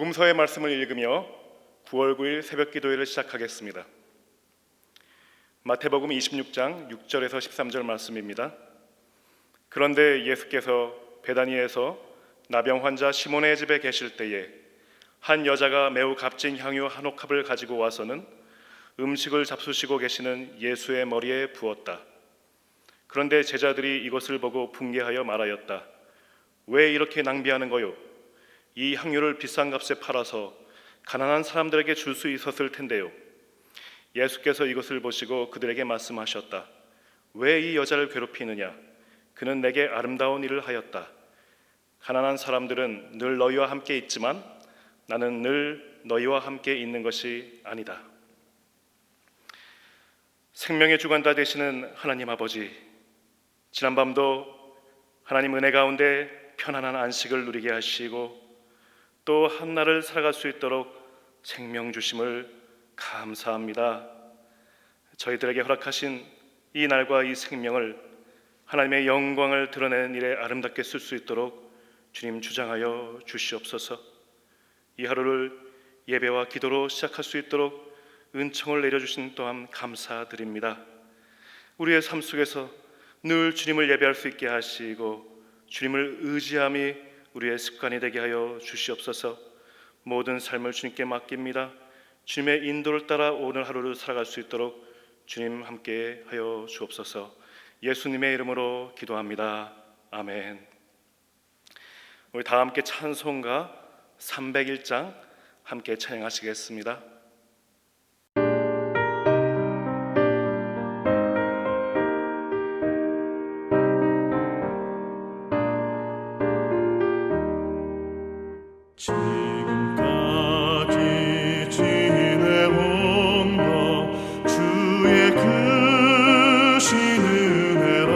복음서의 말씀을 읽으며 9월 9일 새벽 기도회를 시작하겠습니다. 마태복음 26장 6절에서 13절 말씀입니다. 그런데 예수께서 베다니에서 나병 환자 시몬의 집에 계실 때에 한 여자가 매우 값진 향유 한 옥합을 가지고 와서는 음식을 잡수시고 계시는 예수의 머리에 부었다. 그런데 제자들이 이것을 보고 분개하여 말하였다. 왜 이렇게 낭비하는 거요? 이 향유를 비싼 값에 팔아서 가난한 사람들에게 줄 수 있었을 텐데요. 예수께서 이것을 보시고 그들에게 말씀하셨다. 왜 이 여자를 괴롭히느냐? 그는 내게 아름다운 일을 하였다. 가난한 사람들은 늘 너희와 함께 있지만 나는 늘 너희와 함께 있는 것이 아니다. 생명의 주관자 되시는 하나님 아버지, 지난밤도 하나님 은혜 가운데 편안한 안식을 누리게 하시고 또 한날을 살아갈 수 있도록 생명 주심을 감사합니다. 저희들에게 허락하신 이 날과 이 생명을 하나님의 영광을 드러내는 일에 아름답게 쓸 수 있도록 주님 주장하여 주시옵소서. 이 하루를 예배와 기도로 시작할 수 있도록 은총을 내려주신 또한 감사드립니다. 우리의 삶 속에서 늘 주님을 예배할 수 있게 하시고 주님을 의지함이 우리의 습관이 되게 하여 주시옵소서. 모든 삶을 주님께 맡깁니다. 주님의 인도를 따라 오늘 하루를 살아갈 수 있도록 주님 함께 하여 주옵소서. 예수님의 이름으로 기도합니다. 아멘. 우리 다 함께 찬송가 301장 함께 찬양하시겠습니다. 지금까지 지내온 것 주의 크신 은혜라.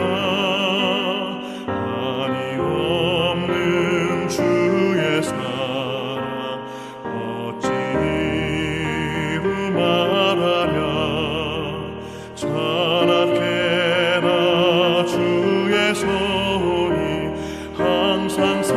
한이 없는 주의 사랑 어찌 이루 말하랴. 찬악해라 주의 손이 항상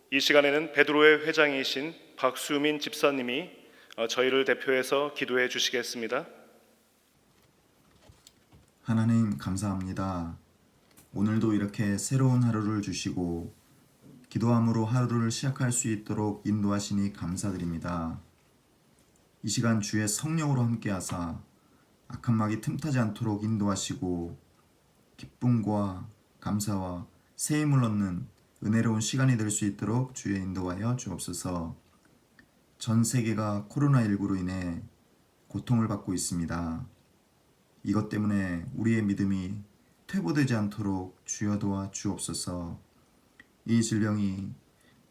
이 시간에는 베드로의 회장이신 박수민 집사님이 저희를 대표해서 기도해 주시겠습니다. 하나님 감사합니다. 오늘도 이렇게 새로운 하루를 주시고 기도함으로 하루를 시작할 수 있도록 인도하시니 감사드립니다. 이 시간 주의 성령으로 함께하사 악한 마귀 틈타지 않도록 인도하시고 기쁨과 감사와 새 힘을 얻는 은혜로운 시간이 될 수 있도록 주의 인도하여 주옵소서. 전 세계가 코로나19로 인해 고통을 받고 있습니다. 이것 때문에 우리의 믿음이 퇴보되지 않도록 주여 도와 주옵소서. 이 질병이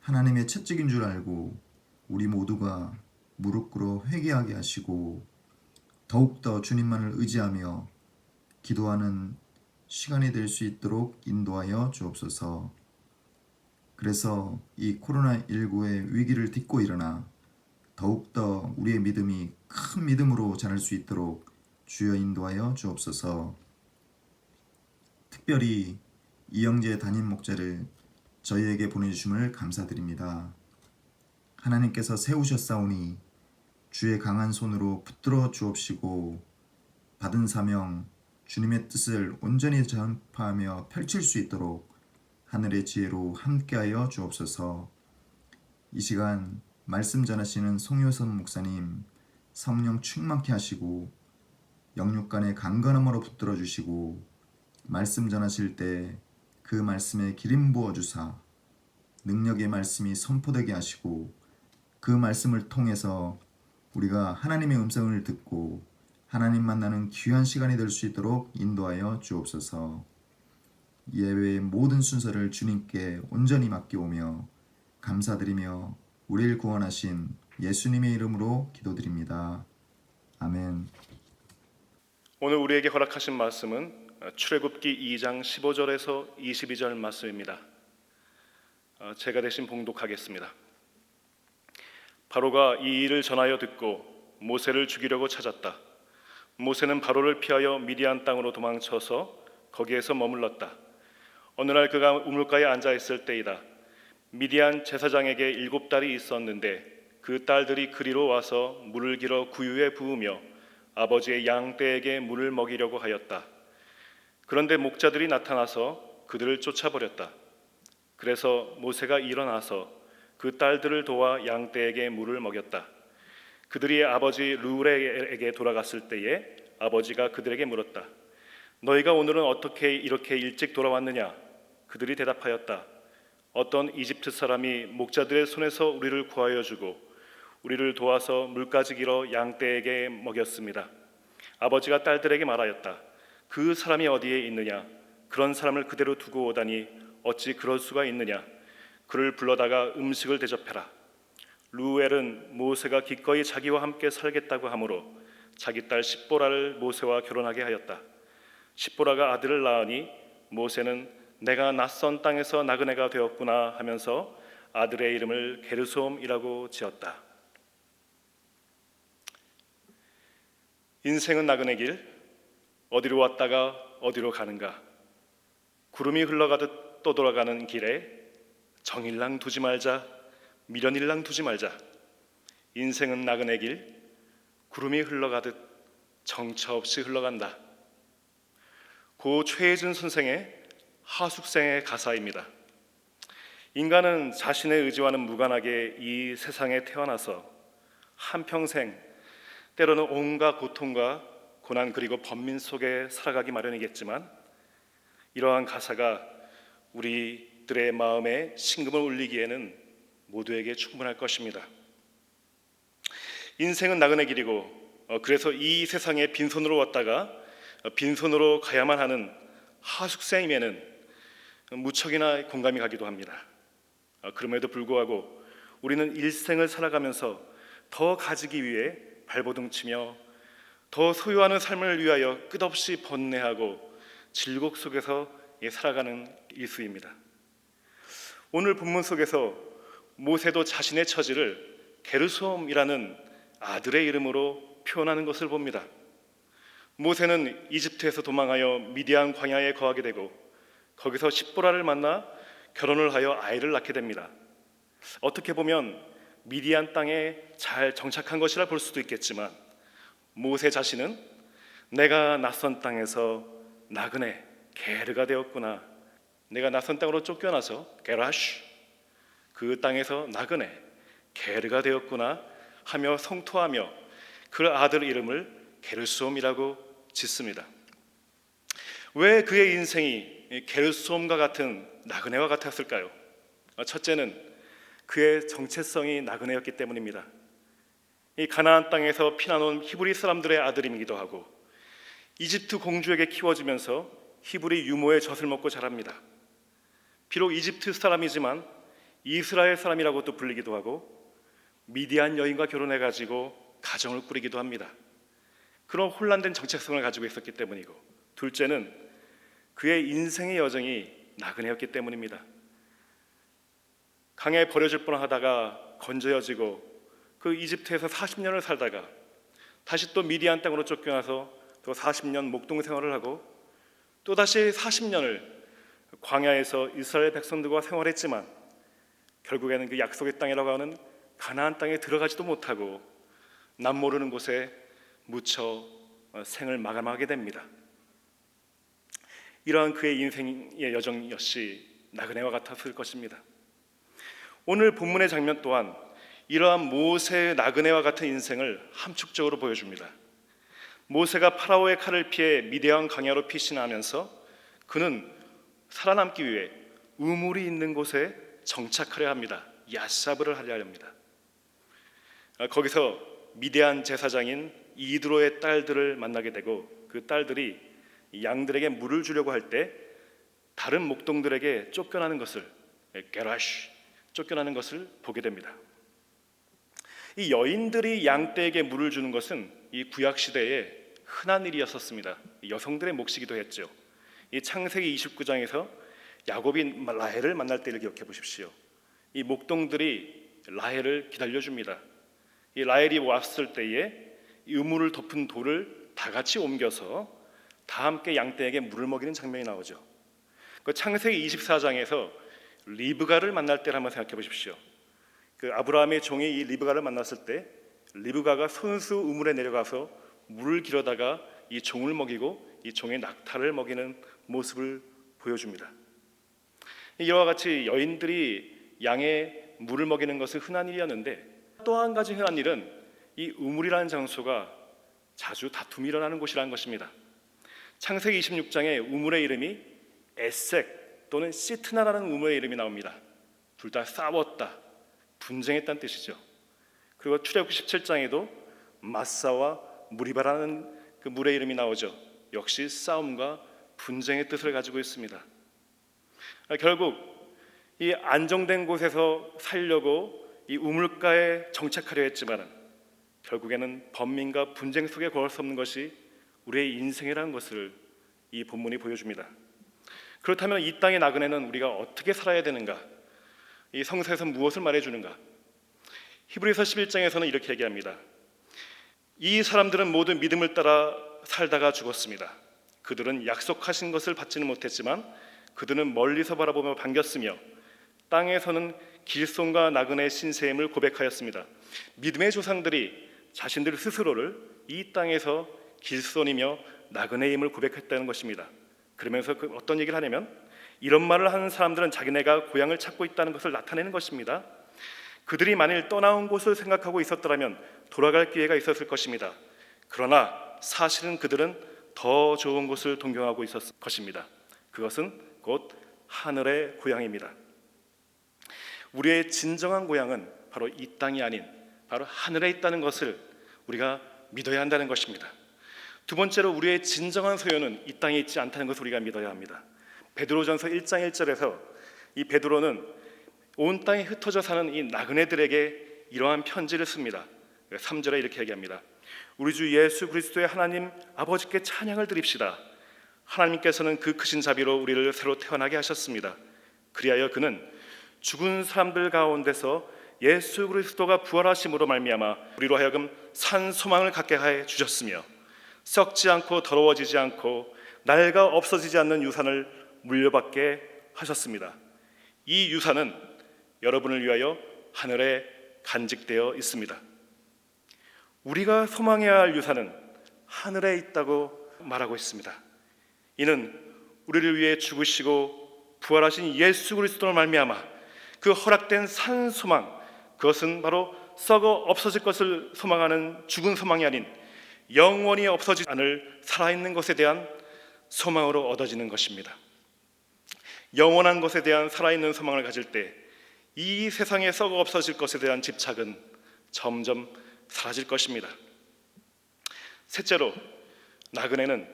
하나님의 채찍인 줄 알고 우리 모두가 무릎 꿇어 회개하게 하시고 더욱더 주님만을 의지하며 기도하는 시간이 될 수 있도록 인도하여 주옵소서. 그래서 이 코로나19의 위기를 딛고 일어나 더욱더 우리의 믿음이 큰 믿음으로 자랄 수 있도록 주여 인도하여 주옵소서. 특별히 이영재 담임 목자를 저희에게 보내주심을 감사드립니다. 하나님께서 세우셨사오니 주의 강한 손으로 붙들어 주옵시고 받은 사명 주님의 뜻을 온전히 전파하며 펼칠 수 있도록 하늘의 지혜로 함께하여 주옵소서. 이 시간 말씀 전하시는 송효선 목사님 성령 충만케 하시고 영육간의 강건함으로 붙들어 주시고 말씀 전하실 때 그 말씀에 기름 부어 주사 능력의 말씀이 선포되게 하시고 그 말씀을 통해서 우리가 하나님의 음성을 듣고 하나님 만나는 귀한 시간이 될 수 있도록 인도하여 주옵소서. 예배의 모든 순서를 주님께 온전히 맡겨오며 감사드리며 우리를 구원하신 예수님의 이름으로 기도드립니다. 아멘. 오늘 우리에게 허락하신 말씀은 출애굽기 2장 15절에서 22절 말씀입니다. 제가 대신 봉독하겠습니다. 바로가 이 일을 전하여 듣고 모세를 죽이려고 찾았다. 모세는 바로를 피하여 미디안 땅으로 도망쳐서 거기에서 머물렀다. 어느 날 그가 우물가에 앉아 있을 때이다. 미디안 제사장에게 7딸이 있었는데 그 딸들이 그리로 와서 물을 길어 구유에 부으며 아버지의 양떼에게 물을 먹이려고 하였다. 그런데 목자들이 나타나서 그들을 쫓아버렸다. 그래서 모세가 일어나서 그 딸들을 도와 양떼에게 물을 먹였다. 그들이 아버지 르우엘에게 돌아갔을 때에 아버지가 그들에게 물었다. 너희가 오늘은 어떻게 이렇게 일찍 돌아왔느냐? 그들이 대답하였다. 어떤 이집트 사람이 목자들의 손에서 우리를 구하여 주고 우리를 도와서 물까지 길어 양떼에게 먹였습니다. 아버지가 딸들에게 말하였다. 그 사람이 어디에 있느냐? 그런 사람을 그대로 두고 오다니 어찌 그럴 수가 있느냐? 그를 불러다가 음식을 대접해라. 르우엘은 모세가 기꺼이 자기와 함께 살겠다고 하므로 자기 딸 십보라를 모세와 결혼하게 하였다. 십보라가 아들을 낳으니 모세는 내가 낯선 땅에서 나그네가 되었구나 하면서 아들의 이름을 게르솜이라고 지었다. 인생은 나그네 길, 어디로 왔다가 어디로 가는가? 구름이 흘러가듯 떠돌아가는 길에 정일랑 두지 말자, 미련일랑 두지 말자. 인생은 나그네 길, 구름이 흘러가듯 정처 없이 흘러간다. 고 최혜준 선생의 하숙생의 가사입니다. 인간은 자신의 의지와는 무관하게 이 세상에 태어나서 한평생 때로는 온갖 고통과 고난 그리고 번민 속에 살아가기 마련이겠지만 이러한 가사가 우리들의 마음에 심금을 울리기에는 모두에게 충분할 것입니다. 인생은 나그네 길이고 그래서 이 세상에 빈손으로 왔다가 빈손으로 가야만 하는 하숙생임에는 무척이나 공감이 가기도 합니다. 그럼에도 불구하고 우리는 일생을 살아가면서 더 가지기 위해 발버둥치며 더 소유하는 삶을 위하여 끝없이 번뇌하고 질곡 속에서 살아가는 일수입니다. 오늘 본문 속에서 모세도 자신의 처지를 게르솜이라는 아들의 이름으로 표현하는 것을 봅니다. 모세는 이집트에서 도망하여 미디안 광야에 거하게 되고 거기서 십보라를 만나 결혼을 하여 아이를 낳게 됩니다. 어떻게 보면 미디안 땅에 잘 정착한 것이라 볼 수도 있겠지만 모세 자신은 내가 낯선 땅에서 나그네 게르가 되었구나. 내가 낯선 땅으로 쫓겨나서 게라슈 그 땅에서 나그네 게르가 되었구나 하며 성토하며 그 아들 이름을 게르솜이라고 짓습니다. 왜 그의 인생이 게르솜과 같은 나그네와 같았을까요? 첫째는 그의 정체성이 나그네였기 때문입니다. 이 가나안 땅에서 피난온 히브리 사람들의 아들이기도 하고 이집트 공주에게 키워지면서 히브리 유모의 젖을 먹고 자랍니다. 비록 이집트 사람이지만 이스라엘 사람이라고도 불리기도 하고 미디안 여인과 결혼해가지고 가정을 꾸리기도 합니다. 그런 혼란된 정체성을 가지고 있었기 때문이고, 둘째는 그의 인생의 여정이 나그네였기 때문입니다. 강에 버려질 뻔하다가 건져여지고 그 이집트에서 40년을 살다가 다시 또 미디안 땅으로 쫓겨나서 또 40년 목동 생활을 하고 또다시 40년을 광야에서 이스라엘 백성들과 생활했지만 결국에는 그 약속의 땅이라고 하는 가나안 땅에 들어가지도 못하고 남 모르는 곳에 묻혀 생을 마감하게 됩니다. 이러한 그의 인생의 여정 역시 나그네와 같았을 것입니다. 오늘 본문의 장면 또한 이러한 모세의 나그네와 같은 인생을 함축적으로 보여줍니다. 모세가 파라오의 칼을 피해 미디안 광야로 피신하면서 그는 살아남기 위해 우물이 있는 곳에 정착하려 합니다. 야사브를 하려 합니다. 거기서 미디안 제사장인 이드로의 딸들을 만나게 되고 그 딸들이 양들에게 물을 주려고 할 때 다른 목동들에게 쫓겨나는 것을 쫓겨나는 것을 보게 됩니다. 이 여인들이 양떼에게 물을 주는 것은 이 구약 시대에 흔한 일이었었습니다. 여성들의 몫이기도 했죠. 이 창세기 29장에서 야곱이 라헬을 만날 때를 기억해 보십시오. 이 목동들이 라헬을 기다려줍니다. 이 라헬이 왔을 때에 이 우물을 덮은 돌을 다 같이 옮겨서 다 함께 양떼에게 물을 먹이는 장면이 나오죠. 그 창세기 24장에서 리브가를 만날 때를 한번 생각해 보십시오. 그 아브라함의 종이 이 리브가를 만났을 때 리브가가 손수 우물에 내려가서 물을 길어다가 이 종을 먹이고 이 종의 낙타를 먹이는 모습을 보여줍니다. 이와 같이 여인들이 양의 물을 먹이는 것은 흔한 일이었는데 또 한 가지 흔한 일은 이 우물이라는 장소가 자주 다툼이 일어나는 곳이라는 것입니다. 창세기 26장에 우물의 이름이 에색 또는 시트나라는 우물의 이름이 나옵니다. 둘 다 싸웠다, 분쟁했다는 뜻이죠. 그리고 출애굽기 17장에도 마사와 무리바라는 그 물의 이름이 나오죠. 역시 싸움과 분쟁의 뜻을 가지고 있습니다. 결국 이 안정된 곳에서 살려고 이 우물가에 정착하려 했지만 결국에는 번민과 분쟁 속에 걸을 수 없는 것이 우리의 인생이라는 것을 이 본문이 보여줍니다. 그렇다면 이 땅의 나그네는 우리가 어떻게 살아야 되는가? 이 성서에서 무엇을 말해주는가? 히브리서 11장에서는 이렇게 얘기합니다. 이 사람들은 모두 믿음을 따라 살다가 죽었습니다. 그들은 약속하신 것을 받지는 못했지만 그들은 멀리서 바라보며 반겼으며 땅에서는 길손과 나그네의 신세임을 고백하였습니다. 믿음의 조상들이 자신들 스스로를 이 땅에서 길손이며 나그네임을 고백했다는 것입니다. 그러면서 어떤 얘기를 하냐면 이런 말을 하는 사람들은 자기네가 고향을 찾고 있다는 것을 나타내는 것입니다. 그들이 만일 떠나온 곳을 생각하고 있었더라면 돌아갈 기회가 있었을 것입니다. 그러나 사실은 그들은 더 좋은 곳을 동경하고 있었을 것입니다. 그것은 곧 하늘의 고향입니다. 우리의 진정한 고향은 바로 이 땅이 아닌 바로 하늘에 있다는 것을 우리가 믿어야 한다는 것입니다. 두 번째로 우리의 진정한 소유는 이 땅에 있지 않다는 것을 우리가 믿어야 합니다. 베드로전서 1장 1절에서 이 베드로는 온 땅에 흩어져 사는 이 나그네들에게 이러한 편지를 씁니다. 3절에 이렇게 얘기합니다. 우리 주 예수 그리스도의 하나님 아버지께 찬양을 드립시다. 하나님께서는 그 크신 자비로 우리를 새로 태어나게 하셨습니다. 그리하여 그는 죽은 사람들 가운데서 예수 그리스도가 부활하심으로 말미암아 우리로 하여금 산 소망을 갖게 해 주셨으며 썩지 않고 더러워지지 않고 낡아 없어지지 않는 유산을 물려받게 하셨습니다. 이 유산은 여러분을 위하여 하늘에 간직되어 있습니다. 우리가 소망해야 할 유산은 하늘에 있다고 말하고 있습니다. 이는 우리를 위해 죽으시고 부활하신 예수 그리스도로 말미암아 그 허락된 산 소망, 그것은 바로 썩어 없어질 것을 소망하는 죽은 소망이 아닌 영원히 없어지지 않을 살아있는 것에 대한 소망으로 얻어지는 것입니다. 영원한 것에 대한 살아있는 소망을 가질 때 이 세상에 썩어 없어질 것에 대한 집착은 점점 사라질 것입니다. 셋째로, 나그네는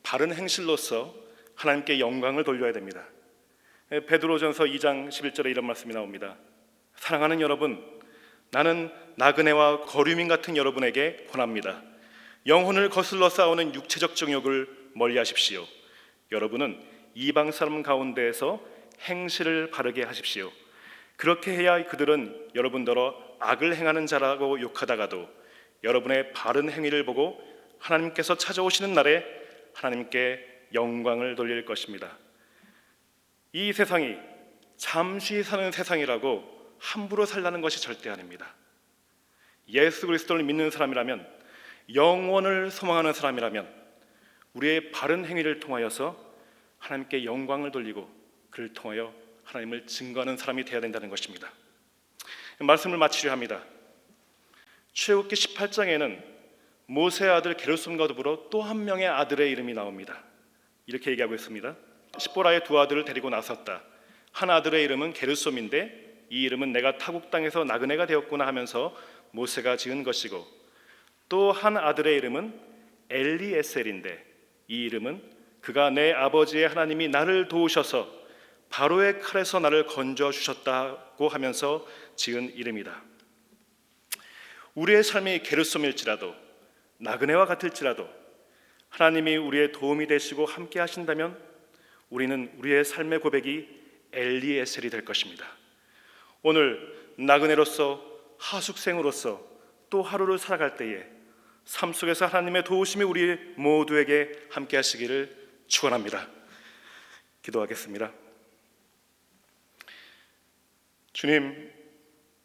바른 행실로서 하나님께 영광을 돌려야 됩니다. 베드로전서 2장 11절에 이런 말씀이 나옵니다. 사랑하는 여러분, 나는 나그네와 거류민 같은 여러분에게 권합니다. 영혼을 거슬러 싸우는 육체적 정욕을 멀리하십시오. 여러분은 이방 사람 가운데에서 행실을 바르게 하십시오. 그렇게 해야 그들은 여러분더러 악을 행하는 자라고 욕하다가도 여러분의 바른 행위를 보고 하나님께서 찾아오시는 날에 하나님께 영광을 돌릴 것입니다. 이 세상이 잠시 사는 세상이라고 함부로 살라는 것이 절대 아닙니다. 예수 그리스도를 믿는 사람이라면, 영원을 소망하는 사람이라면 우리의 바른 행위를 통하여서 하나님께 영광을 돌리고 그를 통하여 하나님을 증거하는 사람이 되어야 된다는 것입니다. 말씀을 마치려 합니다. 출애굽기 18장에는 모세의 아들 게르솜과 더불어 또 한 명의 아들의 이름이 나옵니다. 이렇게 얘기하고 있습니다. 십보라의 두 아들을 데리고 나섰다. 한 아들의 이름은 게르솜인데 이 이름은 내가 타국 땅에서 나그네가 되었구나 하면서 모세가 지은 것이고, 또 한 아들의 이름은 엘리에셀인데 이 이름은 그가 내 아버지의 하나님이 나를 도우셔서 바로의 칼에서 나를 건져 주셨다고 하면서 지은 이름이다. 우리의 삶이 게르솜일지라도 나그네와 같을지라도 하나님이 우리의 도움이 되시고 함께 하신다면 우리는 우리의 삶의 고백이 엘리에셀이 될 것입니다. 오늘 나그네로서, 하숙생으로서 또 하루를 살아갈 때에 삶 속에서 하나님의 도우심이 우리 모두에게 함께 하시기를 축원합니다. 기도하겠습니다. 주님,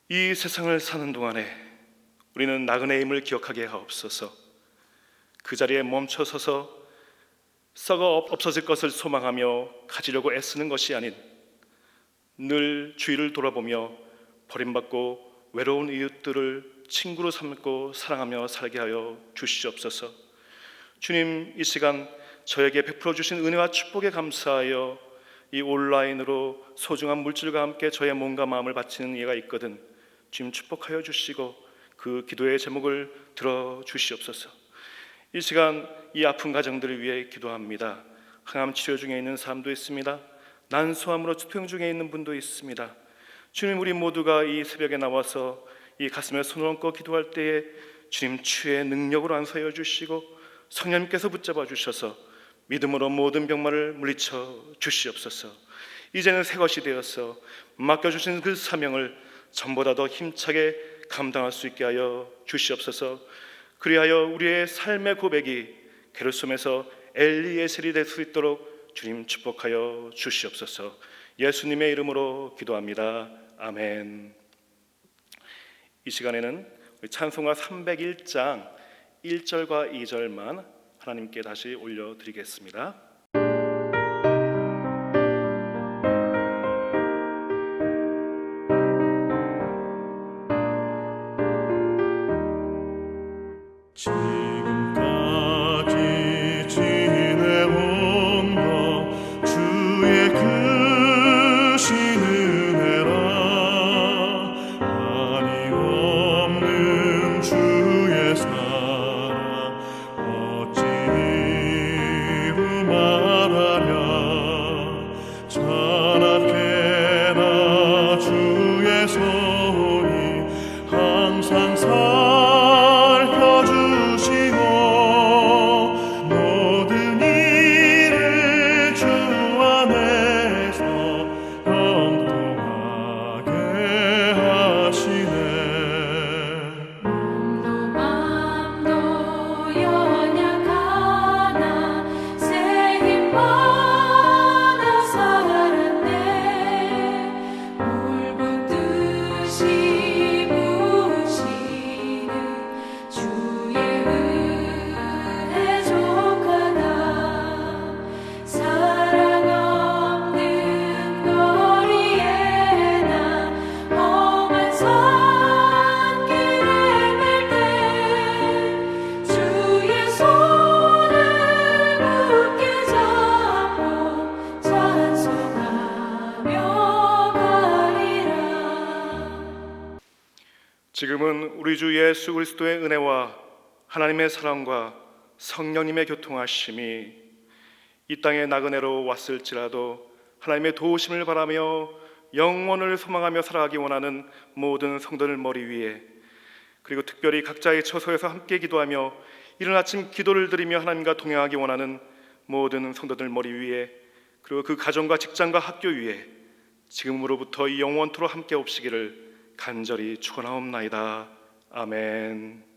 이 세상을 사는 동안에 우리는 나그네임을 기억하게 하옵소서. 그 자리에 멈춰서서 썩어 없어질 것을 소망하며 가지려고 애쓰는 것이 아닌 늘 주위를 돌아보며 버림받고 외로운 이웃들을 친구로 삼고 사랑하며 살게 하여 주시옵소서. 주님, 이 시간 저에게 베풀어 주신 은혜와 축복에 감사하여 이 온라인으로 소중한 물질과 함께 저의 몸과 마음을 바치는 이가 있거든 주님 축복하여 주시고 그 기도의 제목을 들어 주시옵소서. 이 시간 이 아픈 가정들을 위해 기도합니다. 항암 치료 중에 있는 사람도 있습니다. 난소암으로 투병 중에 있는 분도 있습니다. 주님, 우리 모두가 이 새벽에 나와서 이 가슴에 손을 얹고 기도할 때에 주님 주의 능력으로 안수하여 주시고 성령님께서 붙잡아 주셔서 믿음으로 모든 병마를 물리쳐 주시옵소서. 이제는 새 것이 되어서 맡겨주신 그 사명을 전보다 더 힘차게 감당할 수 있게 하여 주시옵소서. 그리하여 우리의 삶의 고백이 게르솜에서 엘리에셀이 될 수 있도록 주님 축복하여 주시옵소서. 예수님의 이름으로 기도합니다. 아멘. 이 시간에는 찬송가 301장 1절과 2절만 하나님께 다시 올려드리겠습니다. 지금까지 지내온 것 주의 크신 은혜라. 한이 없는 주의 사랑 어찌 말하랴. 자나깨나 주의 손이 항상 살펴주시 지금은 우리 주 예수 그리스도의 은혜와 하나님의 사랑과 성령님의 교통하심이 이 땅에 나그네로 왔을지라도 하나님의 도우심을 바라며 영원을 소망하며 살아가기 원하는 모든 성도들 머리 위에, 그리고 특별히 각자의 처소에서 함께 기도하며 이른 아침 기도를 드리며 하나님과 동행하기 원하는 모든 성도들 머리 위에, 그리고 그 가정과 직장과 학교 위에 지금으로부터 영원토록 함께 없시기를 간절히 축원하옵나이다. 아멘.